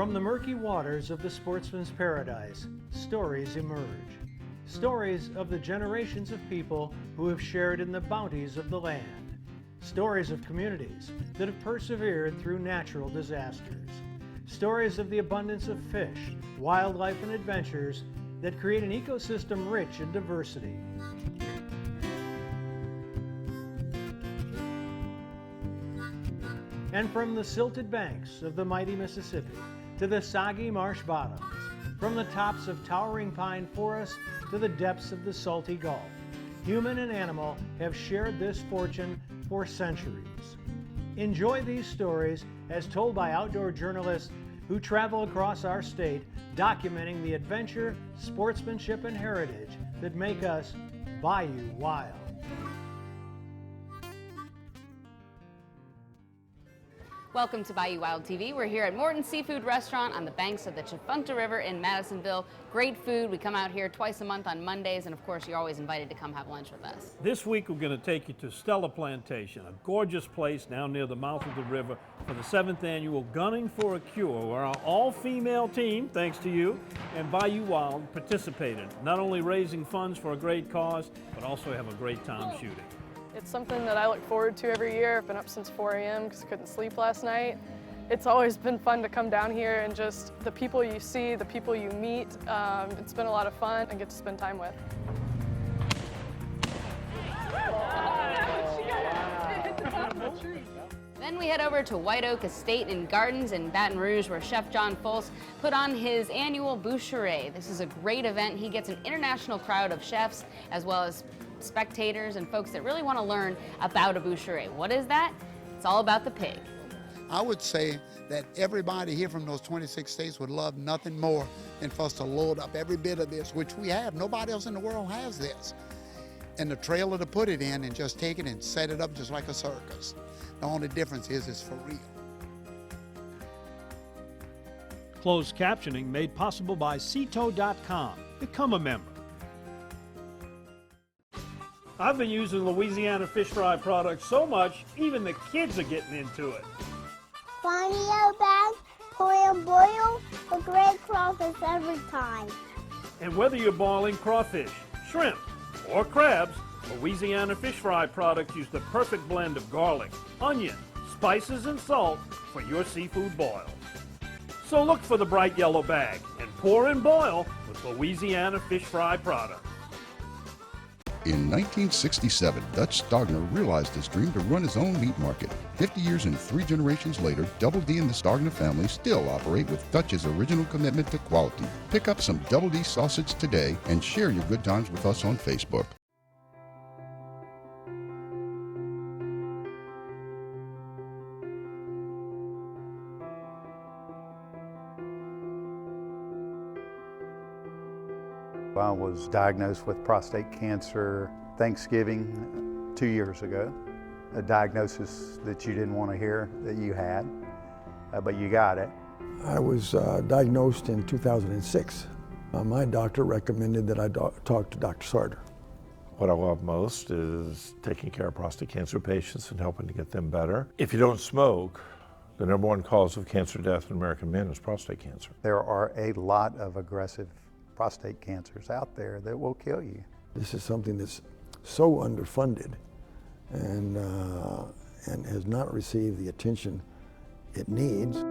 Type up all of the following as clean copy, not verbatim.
From the murky waters of the sportsman's paradise, stories emerge. Stories of the generations of people who have shared in the bounties of the land. Stories of communities that have persevered through natural disasters. Stories of the abundance of fish, wildlife, and adventures that create an ecosystem rich in diversity. And from the silted banks of the mighty Mississippi to the soggy marsh bottoms, from the tops of towering pine forests to the depths of the salty Gulf, human and animal have shared this fortune for centuries. Enjoy these stories as told by outdoor journalists who travel across our state, documenting the adventure, sportsmanship, and heritage that make us Bayou Wild. Welcome to Bayou Wild TV. We're here at Morton Seafood Restaurant on the banks of the Tchefuncte River in Madisonville. Great food. We come out here twice a month on Mondays, and of course, you're always invited to come have lunch with us. This week, we're going to take you to Stella Plantation, a gorgeous place down near the mouth of the river for the 7th annual Gunning for a Cure, where our all-female team, thanks to you, and Bayou Wild participated, not only raising funds for a great cause, but also have a great time shooting. It's something that I look forward to every year. I've been up since 4 a.m. because I couldn't sleep last night. It's always been fun to come down here and just the people you see, the people you meet. It's been a lot of fun and get to spend time with. Then we head over to White Oak Estate and Gardens in Baton Rouge, where Chef John Folse put on his annual Boucherie. This is a great event. He gets an international crowd of chefs as well as spectators and folks that really want to learn about a boucherie. What is that? It's all about the pig. I would say that everybody here from those 26 states would love nothing more than for us to load up every bit of this, which we have. Nobody else in the world has this. And the trailer to put it in and just take it and set it up just like a circus. The only difference is it's for real. Closed captioning made possible by Ceto.com. Become a member. I've been using Louisiana Fish Fry products so much, even the kids are getting into it. Flyneo bag, pour and boil, a great crawfish every time. And whether you're boiling crawfish, shrimp, or crabs, Louisiana Fish Fry products use the perfect blend of garlic, onion, spices, and salt for your seafood boils. So look for the bright yellow bag and pour and boil with Louisiana Fish Fry products. In 1967, Dutch Stogner realized his dream to run his own meat market. 50 years and 3 generations later, Double D and the Stogner family still operate with Dutch's original commitment to quality. Pick up some Double D sausage today and share your good times with us on Facebook. I was diagnosed with prostate cancer Thanksgiving 2 years ago. A diagnosis that you didn't want to hear that you had, but you got it. I was diagnosed in 2006. My doctor recommended that I talk to Dr. Sarter. What I love most is taking care of prostate cancer patients and helping to get them better. If you don't smoke, the #1 cause of cancer death in American men is prostate cancer. There are a lot of aggressive prostate cancers out there that will kill you. This is something that's so underfunded and has not received the attention it needs.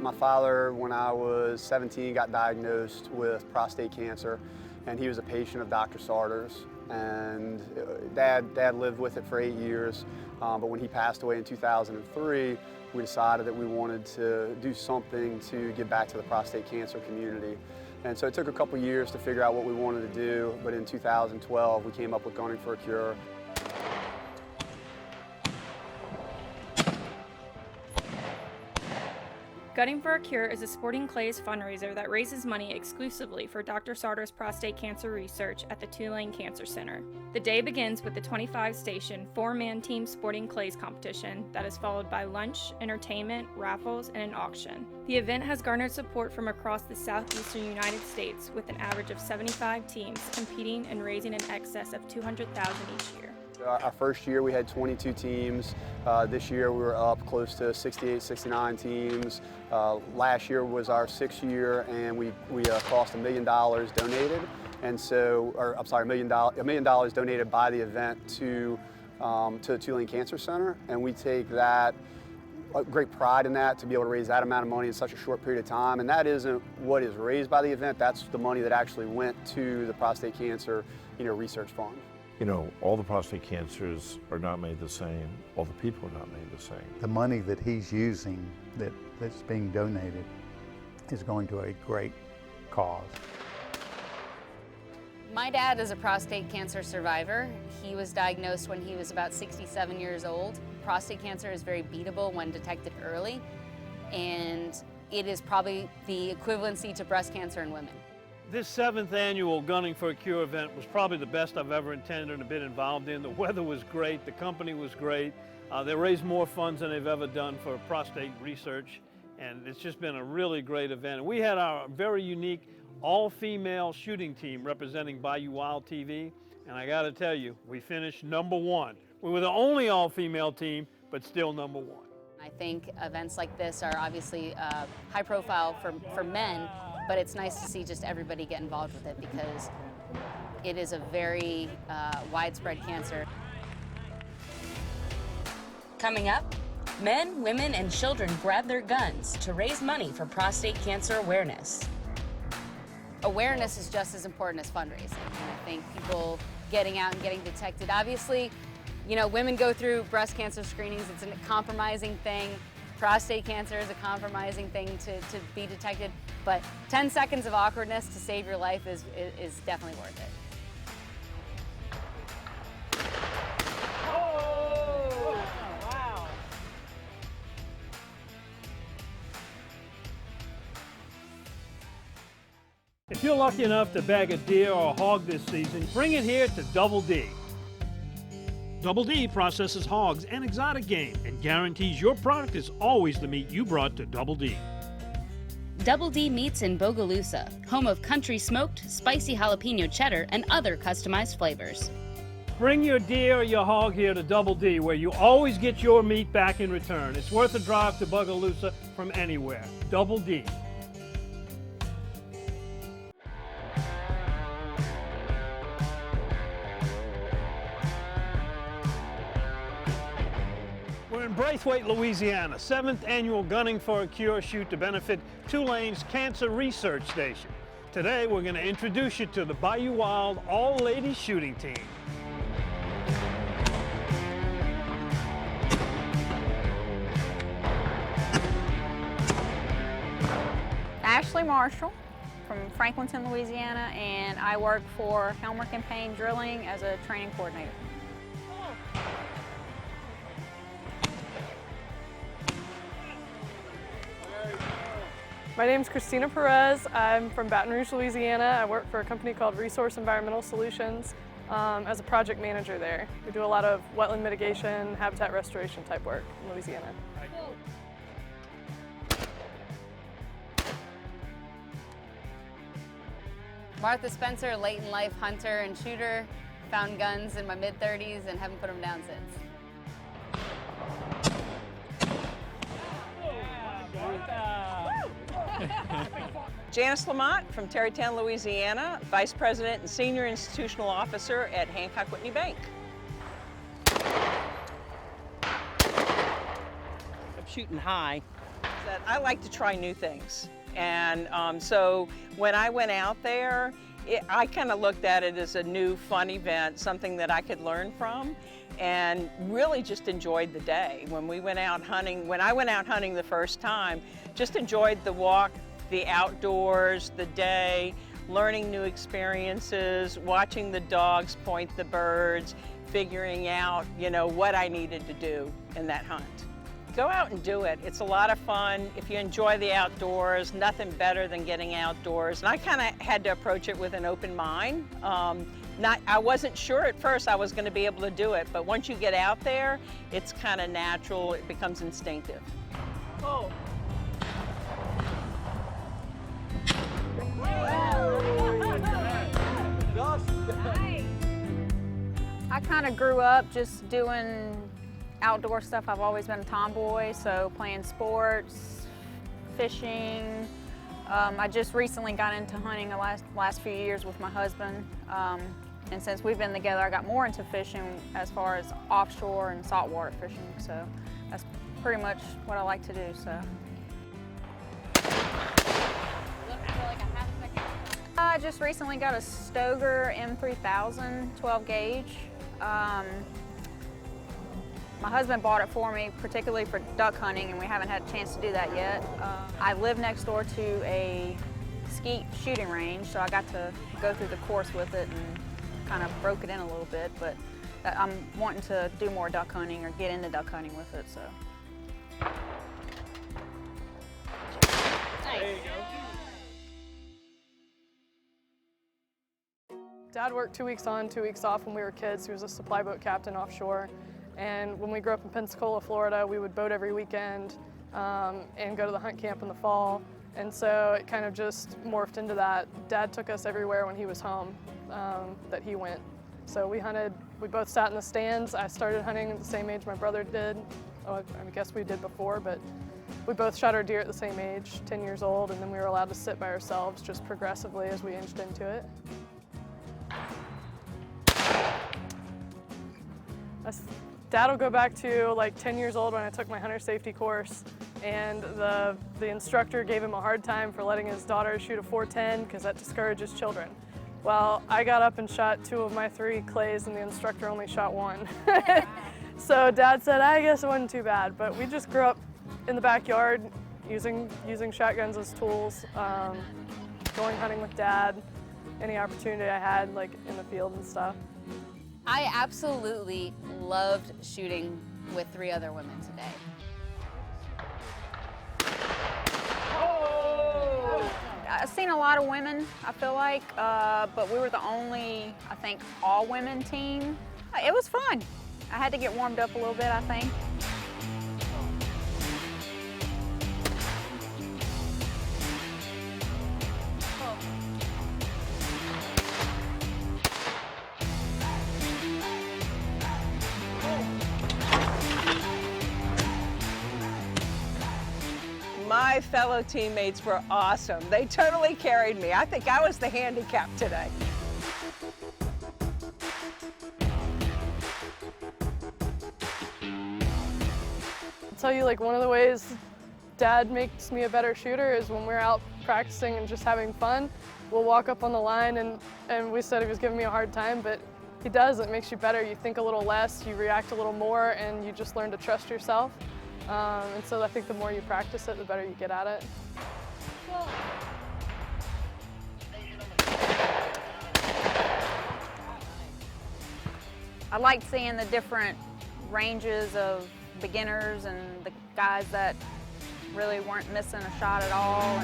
My father, when I was 17, got diagnosed with prostate cancer, and he was a patient of Dr. Sarter's. And Dad lived with it for 8 years, but when he passed away in 2003, we decided that we wanted to do something to give back to the prostate cancer community. And so it took a couple years to figure out what we wanted to do, but in 2012, we came up with Gunning for a Cure. Gunning for a Cure is a Sporting Clays fundraiser that raises money exclusively for Dr. Sartor's prostate cancer research at the Tulane Cancer Center. The day begins with the 25-station, 4-man team Sporting Clays competition that is followed by lunch, entertainment, raffles, and an auction. The event has garnered support from across the southeastern United States, with an average of 75 teams competing and raising in excess of $200,000 each year. Our first year we had 22 teams. This year we were up close to 68, 69 teams. Last year was our 6th year, and we cost $1 million donated, and so, $1 million donated by the event to the Tulane Cancer Center, and we take that great pride in that, to be able to raise that amount of money in such a short period of time. And that isn't what is raised by the event. That's the money that actually went to the prostate cancer, research fund. All the prostate cancers are not made the same. All the people are not made the same. The money that he's using, that's being donated, is going to a great cause. My dad is a prostate cancer survivor. He was diagnosed when he was about 67 years old. Prostate cancer is very beatable when detected early, and it is probably the equivalency to breast cancer in women. This 7th annual Gunning for a Cure event was probably the best I've ever attended and been involved in. The weather was great, the company was great. They raised more funds than they've ever done for prostate research, and it's just been a really great event. And we had our very unique all-female shooting team representing Bayou Wild TV, and I gotta tell you, we finished #1. We were the only all-female team, but still #1. I think events like this are obviously high profile for men, but it's nice to see just everybody get involved with it, because it is a very widespread cancer. Coming up, men, women, and children grab their guns to raise money for prostate cancer awareness. Awareness is just as important as fundraising, and I think people getting out and getting detected. Obviously, women go through breast cancer screenings. It's a compromising thing. Prostate cancer is a compromising thing to be detected, but 10 seconds of awkwardness to save your life is definitely worth it. Oh, wow. If you're lucky enough to bag a deer or a hog this season, bring it here to Double D. Double D processes hogs and exotic game and guarantees your product is always the meat you brought to Double D. Double D Meats in Bogalusa, home of country smoked, spicy jalapeno cheddar, and other customized flavors. Bring your deer or your hog here to Double D, where you always get your meat back in return. It's worth a drive to Bogalusa from anywhere. Double D. We're in Braithwaite, Louisiana, 7th annual Gunning for a Cure shoot to benefit Tulane's Cancer Research Station. Today, we're going to introduce you to the Bayou Wild all-ladies shooting team. Ashley Marshall from Franklinton, Louisiana, and I work for Helmer Campaign Drilling as a training coordinator. My name's Christina Perez. I'm from Baton Rouge, Louisiana. I work for a company called Resource Environmental Solutions as a project manager there. We do a lot of wetland mitigation, habitat restoration type work in Louisiana. Martha Spencer, late in life hunter and shooter, found guns in my mid-30s and haven't put them down since. Janice Lamont from Terrytown, Louisiana, Vice President and Senior Institutional Officer at Hancock Whitney Bank. I'm shooting high. I like to try new things. And so when I went out there, I kind of looked at it as a new fun event, something that I could learn from, and really just enjoyed the day. When we went out hunting, when I went out hunting the first time, just enjoyed the walk, the outdoors, the day, learning new experiences, watching the dogs point the birds, figuring out, what I needed to do in that hunt. go out and do it. It's a lot of fun. If you enjoy the outdoors, nothing better than getting outdoors. And I kind of had to approach it with an open mind. I wasn't sure at first I was going to be able to do it, but once you get out there, it's kind of natural. It becomes instinctive. Oh. I kind of grew up just doing outdoor stuff. I've always been a tomboy, so playing sports, fishing. I just recently got into hunting the last few years with my husband. And since we've been together, I got more into fishing as far as offshore and saltwater fishing. So that's pretty much what I like to do. So. I just recently got a Stoger M3000 12 gauge. My husband bought it for me, particularly for duck hunting, and we haven't had a chance to do that yet. I live next door to a skeet shooting range, so I got to go through the course with it and kind of broke it in a little bit, but I'm wanting to do more duck hunting or get into duck hunting with it, so. There you go. Dad worked 2 weeks on, 2 weeks off when we were kids. He was a supply boat captain offshore. And when we grew up in Pensacola, Florida, we would boat every weekend and go to the hunt camp in the fall. And so it kind of just morphed into that. Dad took us everywhere when he was home that he went. So we hunted, we both sat in the stands. I started hunting at the same age my brother did. Oh, I guess we did before, but we both shot our deer at the same age, 10 years old, and then we were allowed to sit by ourselves just progressively as we inched into it. Dad will go back to like 10 years old when I took my hunter safety course, and the instructor gave him a hard time for letting his daughter shoot a 410 because that discourages children. Well, I got up and shot 2 of my 3 clays and the instructor only shot 1. So Dad said, I guess it wasn't too bad, but we just grew up in the backyard using shotguns as tools, going hunting with Dad, any opportunity I had like in the field and stuff. I absolutely loved shooting with 3 other women today. I've seen a lot of women, I feel like, but we were the only, I think, all-women team. It was fun. I had to get warmed up a little bit, I think. My fellow teammates were awesome. They totally carried me. I think I was the handicap today. I'll tell you, like, one of the ways Dad makes me a better shooter is when we're out practicing and just having fun. We'll walk up on the line and we said he was giving me a hard time, but he does. It makes you better. You think a little less, you react a little more, and you just learn to trust yourself. And so I think the more you practice it, the better you get at it. I liked seeing the different ranges of beginners and the guys that really weren't missing a shot at all.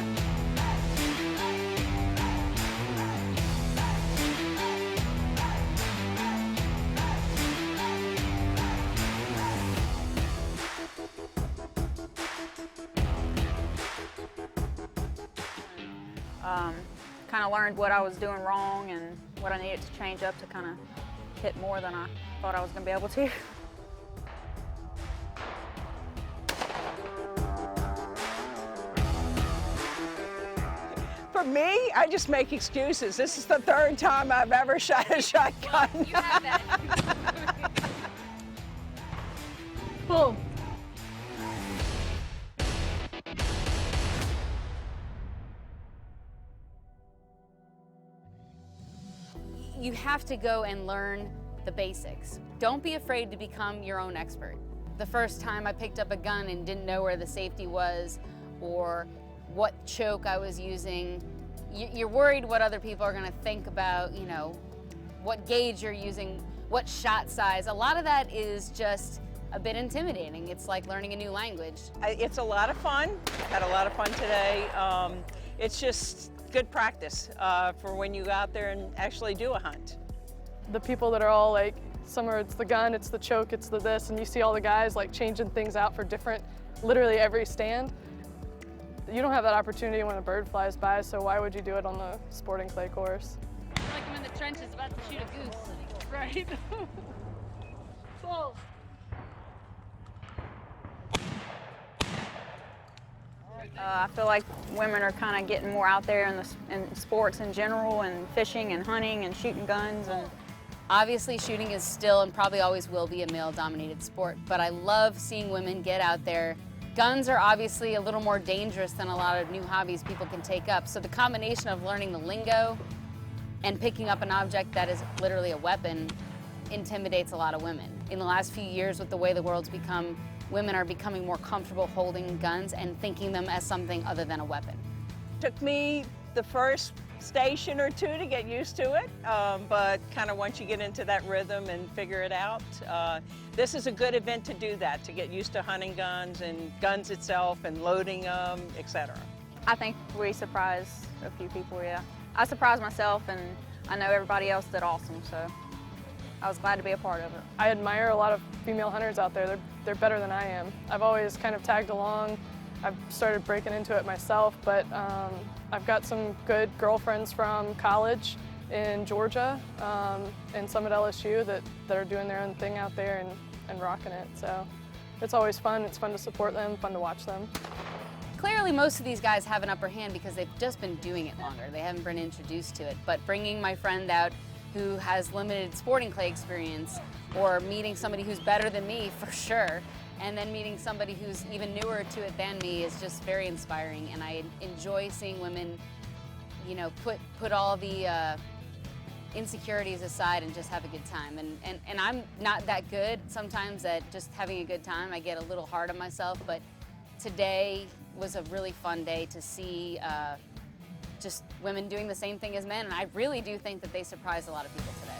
Kind of learned what I was doing wrong and what I needed to change up to kind of hit more than I thought I was going to be able to. For me, I just make excuses. This is the 3rd time I've ever shot a shotgun. You have that. Boom. You have to go and learn the basics. Don't be afraid to become your own expert. The first time I picked up a gun and didn't know where the safety was or what choke I was using, you're worried what other people are gonna think about, you know, what gauge you're using, what shot size. A lot of that is just a bit intimidating. It's like learning a new language. It's a lot of fun. Had a lot of fun today. It's just good practice for when you go out there and actually do a hunt. The people that are all like, somewhere it's the gun, it's the choke, it's the this, and you see all the guys like changing things out for different, literally every stand. You don't have that opportunity when a bird flies by, so why would you do it on the sporting clay course? I feel like I'm in the trenches about to shoot a goose. Right? False. I feel like women are kind of getting more out there in sports in general, and fishing and hunting and shooting guns. And obviously shooting is still and probably always will be a male-dominated sport, but I love seeing women get out there. Guns are obviously a little more dangerous than a lot of new hobbies people can take up, so the combination of learning the lingo and picking up an object that is literally a weapon intimidates a lot of women. In the last few years, with the way the world's become, women are becoming more comfortable holding guns and thinking them as something other than a weapon. Took me the first station or two to get used to it, but kind of once you get into that rhythm and figure it out, this is a good event to do that, to get used to hunting guns and guns itself and loading them, etc. I think we surprised a few people, yeah. I surprised myself, and I know everybody else did awesome, so I was glad to be a part of it. I admire a lot of female hunters out there. They're better than I am. I've always kind of tagged along. I've started breaking into it myself, but I've got some good girlfriends from college in Georgia and some at LSU that are doing their own thing out there and rocking it. So it's always fun. It's fun to support them, fun to watch them. Clearly, most of these guys have an upper hand because they've just been doing it longer. They haven't been introduced to it. But bringing my friend out who has limited sporting clay experience, or meeting somebody who's better than me for sure, and then meeting somebody who's even newer to it than me is just very inspiring. And I enjoy seeing women, you know, put all the insecurities aside and just have a good time. And I'm not that good sometimes at just having a good time. I get a little hard on myself, but today was a really fun day to see just women doing the same thing as men, and I really do think that they surprised a lot of people today.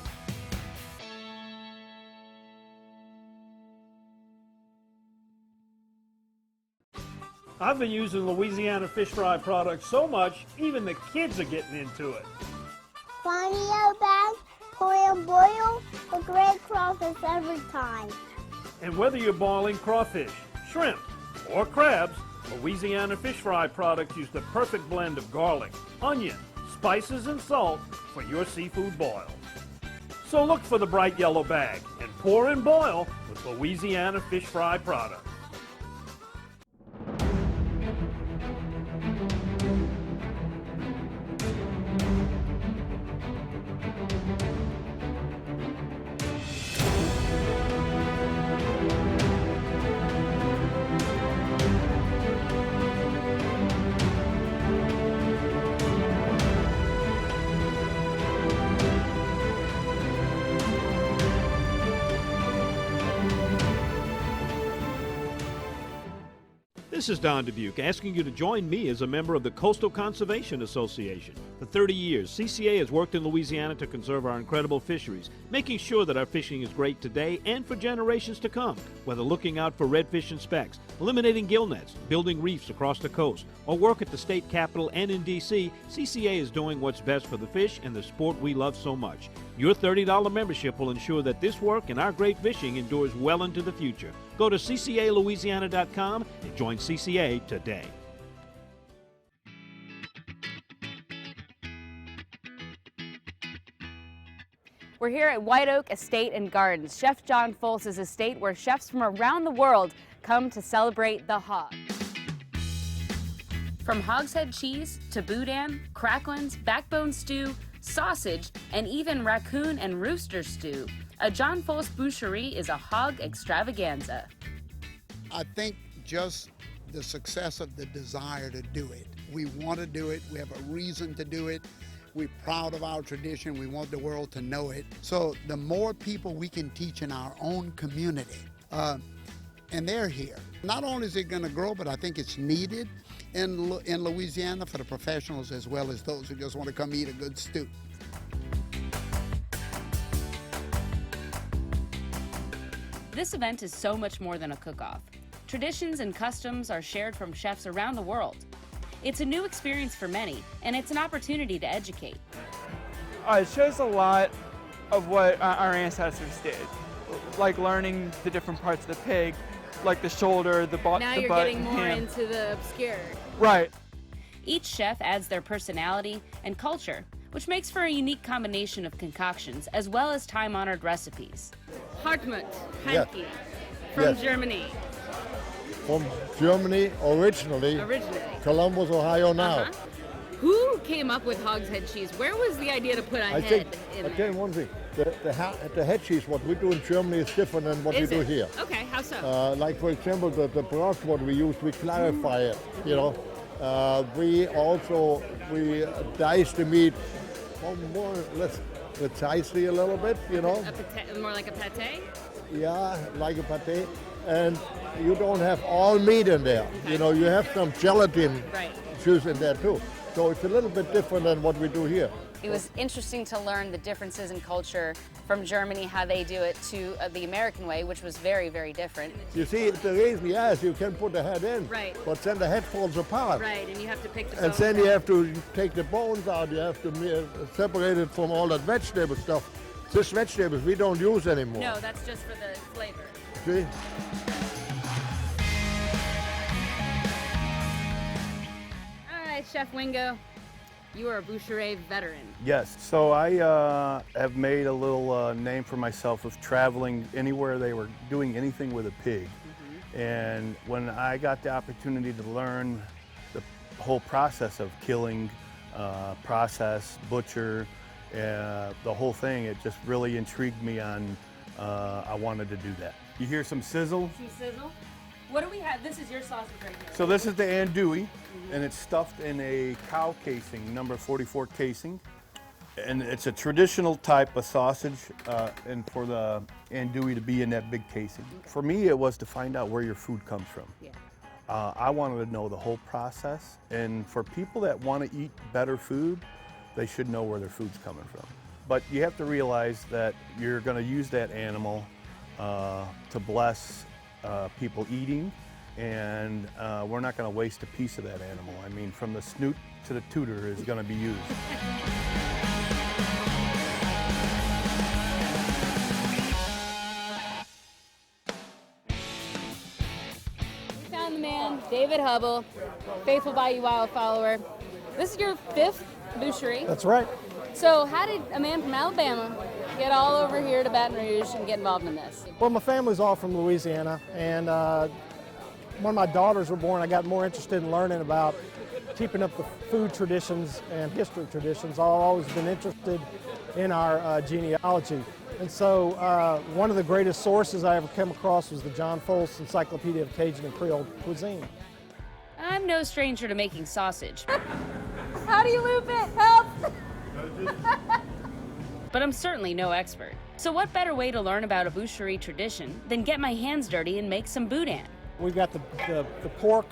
I've been using Louisiana Fish Fry products so much, even the kids are getting into it. Flyneo bag, pour and boil, a great crawfish every time. And whether you're boiling crawfish, shrimp, or crabs, Louisiana Fish Fry products use the perfect blend of garlic, onion, spices, and salt for your seafood boils. So look for the bright yellow bag and pour and boil with Louisiana Fish Fry products. This is Don Dubuque asking you to join me as a member of the Coastal Conservation Association. For 30 years, CCA has worked in Louisiana to conserve our incredible fisheries, making sure that our fishing is great today and for generations to come. Whether looking out for redfish and specks, eliminating gill nets, building reefs across the coast, or work at the state capitol and in D.C., CCA is doing what's best for the fish and the sport we love so much. Your $30 membership will ensure that this work and our great fishing endures well into the future. Go to ccalouisiana.com and join CCA today. We're here at White Oak Estate and Gardens, Chef John Folse's estate, where chefs from around the world come to celebrate the hog. From hogshead cheese to boudin, cracklins, backbone stew, sausage, and even raccoon and rooster stew, a John Folse Boucherie is a hog extravaganza. I think just the success of the desire to do it. We want to do it. We have a reason to do it. We're proud of our tradition. We want the world to know it. So the more people we can teach in our own community, and they're here. Not only is it going to grow, but I think it's needed in Louisiana for the professionals as well as those who just want to come eat a good stew. this event is so much more than a cook-off. Traditions and customs are shared from chefs around the world. It's a new experience for many, and it's an opportunity to educate. It shows a lot of what our ancestors did, like learning the different parts of the pig, like the shoulder, the butt, Now the you're butt, getting and more ham. into the obscure. Right. Each chef adds their personality and culture, which makes for a unique combination of concoctions as well as time-honored recipes. Hartmut, Yes. Heinke, from Yes. Germany. From Germany originally. Columbus, Ohio now. Uh-huh. Who came up with hogshead cheese? Where was the idea to put a I head think, in I'll there? tell you one thing, the head cheese, what we do in Germany is different than what Is we do it? here. Okay, how so? Like for example, the broth what we use, we clarify it, you know. We dice the meat more, let's precisely a little bit, you know. More like a pate? Yeah, like a pate. And you don't have all meat in there. You know, you have some gelatin juice in there too. So it's a little bit different than what we do here. It was interesting to learn the differences in culture from Germany, how they do it, to the American way, which was very, very different. You see, the reason, yes, you can put the head in, Right. but then the head falls apart. Right, and you have to pick the And bones then you out. have to take the bones out, you have to separate it from all that vegetable stuff. This vegetables we don't use anymore. No, that's just for the flavor. See? All right, Chef Wingo, you are a Boucherie veteran. Yes, so I have made a little name for myself of traveling anywhere they were doing anything with a pig. And when I got the opportunity to learn the whole process of killing, process, butcher, the whole thing, it just really intrigued me on, I wanted to do that. You hear some sizzle? Some sizzle. What do we have? This is your sausage right here. So this is the andouille, and it's stuffed in a cow casing, number 44 casing. And it's a traditional type of sausage, and for the andouille to be in that big casing. For me, it was to find out where your food comes from. Yeah. I wanted to know the whole process, and for people that want to eat better food, they should know where their food's coming from. But you have to realize that you're going to use that animal to bless people eating, and we're not going to waste a piece of that animal. I mean, from the snoot to the tutor is going to be used. We found the man, David Hubble, faithful Bayou Wild follower. This is your 5th Boucherie. That's right. So how did a man from Alabama get all over here to Baton Rouge and get involved in this? Well, my family's all from Louisiana, and when my daughters were born, I got more interested in learning about keeping up the food traditions and history traditions. I've always been interested in our genealogy. And so one of the greatest sources I ever came across was the John Folse Encyclopedia of Cajun and Creole Cuisine. I'm no stranger to making sausage, How do you loop it? Help! but I'm certainly no expert. So what better way to learn about a boucherie tradition than get my hands dirty and make some boudin? We've got the pork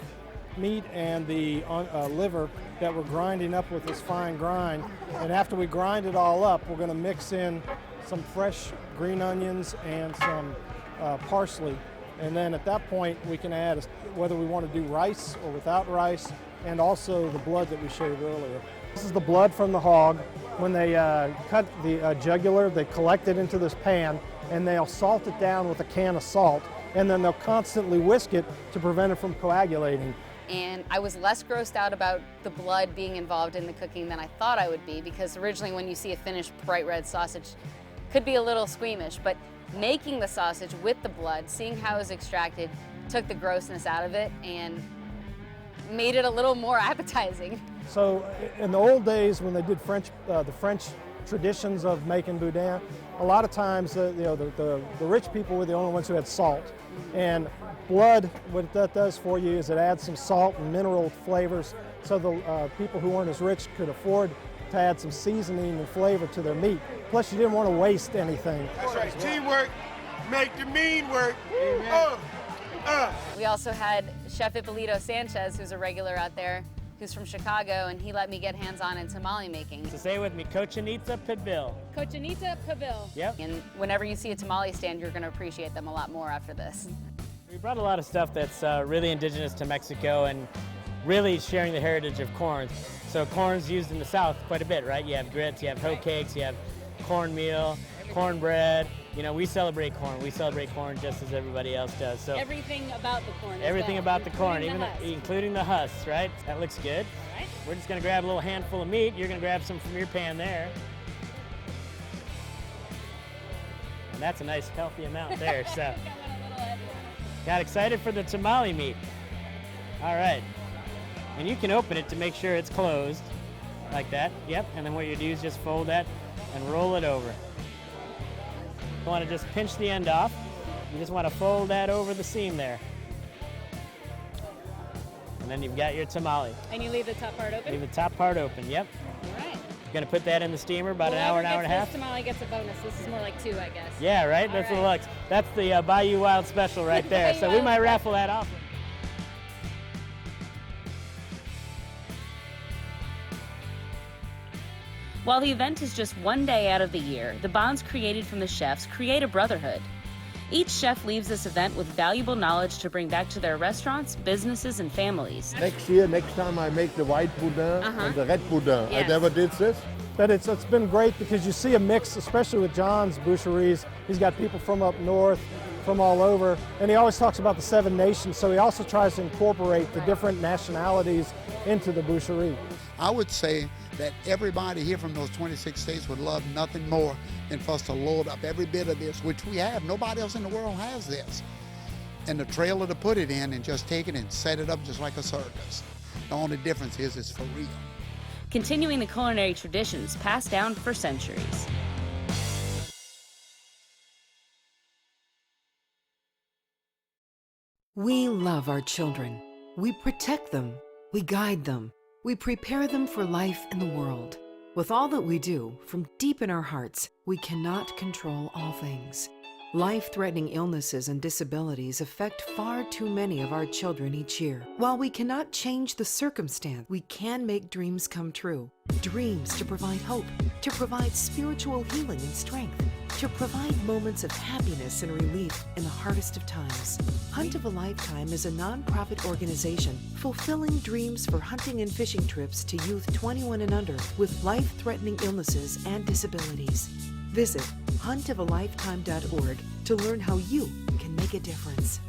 meat and the liver that we're grinding up with this fine grind. And after we grind it all up, we're going to mix in some fresh green onions and some parsley. And then at that point, we can add whether we want to do rice or without rice, and also the blood that we showed earlier. This is the blood from the hog. When they cut the jugular, they collect it into this pan, and they'll salt it down with a can of salt, and then they'll constantly whisk it to prevent it from coagulating. And I was less grossed out about the blood being involved in the cooking than I thought I would be, because originally when you see a finished bright red sausage, it could be a little squeamish, but making the sausage with the blood, seeing how it was extracted, took the grossness out of it and made it a little more appetizing. So in the old days when they did the French traditions of making boudin, a lot of times the rich people were the only ones who had salt. And blood, what that does for you is it adds some salt and mineral flavors, so the people who weren't as rich could afford to add some seasoning and flavor to their meat. Plus you didn't want to waste anything. That's right, teamwork make the mean work. We also had Chef Ippolito Sanchez, who's a regular out there, who's from Chicago, and he let me get hands-on in tamale making. So say with me, Cochinita Pibil. Cochinita Pibil. Yep. And whenever you see a tamale stand, you're going to appreciate them a lot more after this. We brought a lot of stuff that's really indigenous to Mexico and really sharing the heritage of corn. So corn's used in the South quite a bit, right? You have grits, you have hoe cakes, you have cornmeal, cornbread. You know, we celebrate corn. We celebrate corn just as everybody else does. So everything about the corn. Everything about the corn, including the husks, right? That looks good. Right. We're just gonna grab a little handful of meat. You're gonna grab some from your pan there. And that's a nice healthy amount there, so. Got excited for the tamale meat. All right. And you can open it to make sure it's closed, like that. Yep, and then what you do is just fold that and roll it over. You want to just pinch the end off. You just want to fold that over the seam there. And then you've got your tamale. And you leave the top part open? Leave the top part open, yep. All right. You're going to put that in the steamer about an hour and a half. This tamale gets a bonus. This is more like 2, I guess. Yeah, right? That's the looks. That's the Bayou Wild Special right there. So we might raffle that off. While the event is just one day out of the year, the bonds created from the chefs create a brotherhood. Each chef leaves this event with valuable knowledge to bring back to their restaurants, businesses, and families. Next time I make the white boudin and the red boudin. Yes. I never did this. But it's been great because you see a mix, especially with John's boucheries. He's got people from up north, from all over, and he always talks about the 7 nations, so he also tries to incorporate the different nationalities into the boucherie. I would say that everybody here from those 26 states would love nothing more than for us to load up every bit of this, which we have. Nobody else in the world has this. And the trailer to put it in and just take it and set it up just like a circus. The only difference is it's for real. Continuing the culinary traditions passed down for centuries. We love our children. We protect them. We guide them. We prepare them for life in the world. With all that we do, from deep in our hearts, we cannot control all things. Life-threatening illnesses and disabilities affect far too many of our children each year. While we cannot change the circumstance, we can make dreams come true. Dreams to provide hope, to provide spiritual healing and strength, to provide moments of happiness and relief in the hardest of times. Hunt of a Lifetime is a nonprofit organization fulfilling dreams for hunting and fishing trips to youth 21 and under with life-threatening illnesses and disabilities. Visit huntofalifetime.org to learn how you can make a difference.